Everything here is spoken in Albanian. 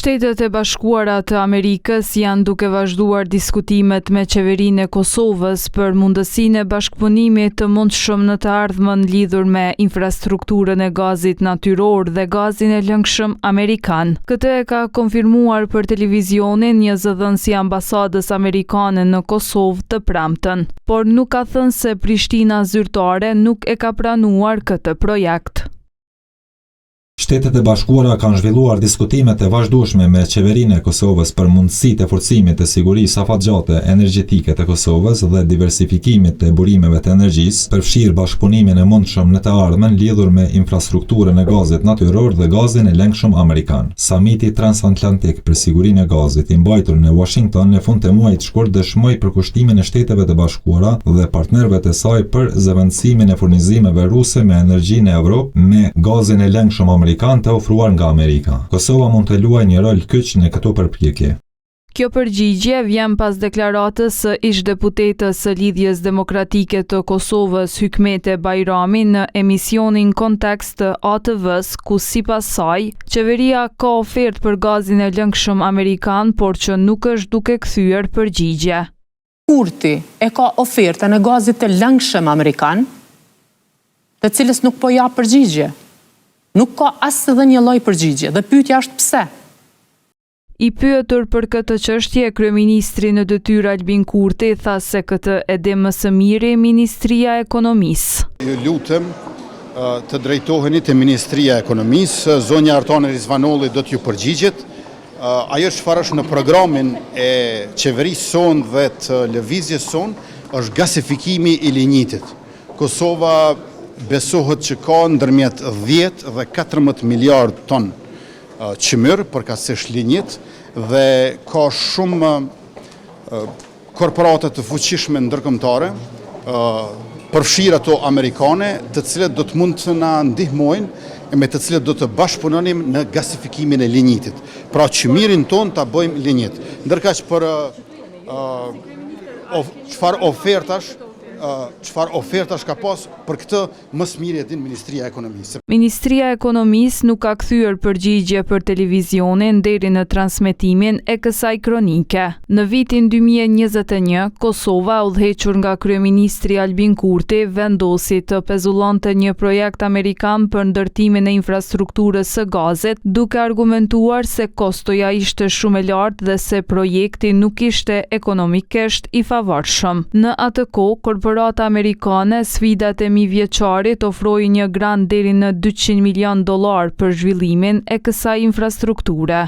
Shtetet e Bashkuara të Amerikës janë duke vazhduar diskutimet me qeverinë e Kosovës për mundësinë e bashkëpunimit të mundshëm në të ardhmen lidhur me infrastrukturën e gazit natyror dhe gazin e lëngshëm amerikan. Këtë e ka konfirmuar për televizionin një zëdhënësi i ambasadës amerikane në Kosovë të premten, por nuk ka thënë se Prishtina zyrtare nuk e ka pranuar këtë projekt. Shtetet e Bashkuara kanë zhvilluar diskutimet e vazhdueshme me qeverinë e Kosovës për mundësitë e forcimit të sigurisë afatgjate energjetike të Kosovës dhe diversifikimit të burimeve të energjisë, përfshirë bashkëpunimin e mundshëm në të ardhmen lidhur me infrastrukturën e gazit natyror dhe gazin e lëngshëm amerikan. Samiti transatlantik për sigurinë e gazit i mbajtur në Washington në fund të muajit të shkurt dëshmoi përkushtimin e Shteteve të Bashkuara dhe partnerëve të saj për zëvendësimin e furnizimeve ruse me energji në Evropë me gazin e lëngshëm amerikan të ofruar nga Amerika. Kosova mund të luajë një rol kyç në këto përpjekje. Kjo përgjigje vjen pas deklaratës së ish-deputetës së Lidhjes Demokratike të Kosovës Hykmete Bajrami në emisionin Kontekst të ATV-s, ku sipas saj, qeveria ka ofertë për gazin e lëngshëm amerikan, por që nuk është duke kthyer përgjigje. Kurti e ka ofertën e gazit të lëngshëm amerikan, të cilës nuk po jap përgjigje. Nuk ka asë dhe një lloj përgjigje, dhe pyetja është pse. I pyetur për këtë çështje, kryeministri në detyrë Albin Kurti tha se këtë e di më së miri Ministria e Ekonomisë. Ju lutem të drejtoheni te Ministria e Ekonomisë, zonja Artane Rizvanolli do t'ju përgjigjet. Ajo çfarë është në programin e qeverisë sonë dhe të lëvizjes sonë është gasifikimi i linjitit. Kosova besohet që ka ndërmjet 10 dhe 14 miliard ton qymyr përkatësisht linjit dhe ka shumë korporate të fuqishme ndërkombëtare, përfshirë ato amerikane, të cilët do të mund të na ndihmojnë me të cilët do të bashkëpunonim në gasifikimin e linjitit. Pra qymyrin ton ta bëjmë linjit. Ndërkaq për çfarë ofertash ka pas, për këtë më së miri e din Ministria e Ekonomisë. Ministria e Ekonomisë nuk ka kthyer përgjigje për televizionin deri në transmetimin e kësaj kronike. Në vitin 2021, Kosova, udhëhequr nga kryeministri Albin Kurti, vendosi të pezullonte një projekt amerikan për ndërtimin e infrastrukturës së gazit, duke argumentuar se kostoja ishte shumë e lartë dhe se projekti nuk ishte ekonomikisht i favorshëm. Në atë kohë, korporata amerikane sfidat e mijëvjeçarit ofroi një grant deri në $200 milion për zhvillimin e kësaj infrastrukture.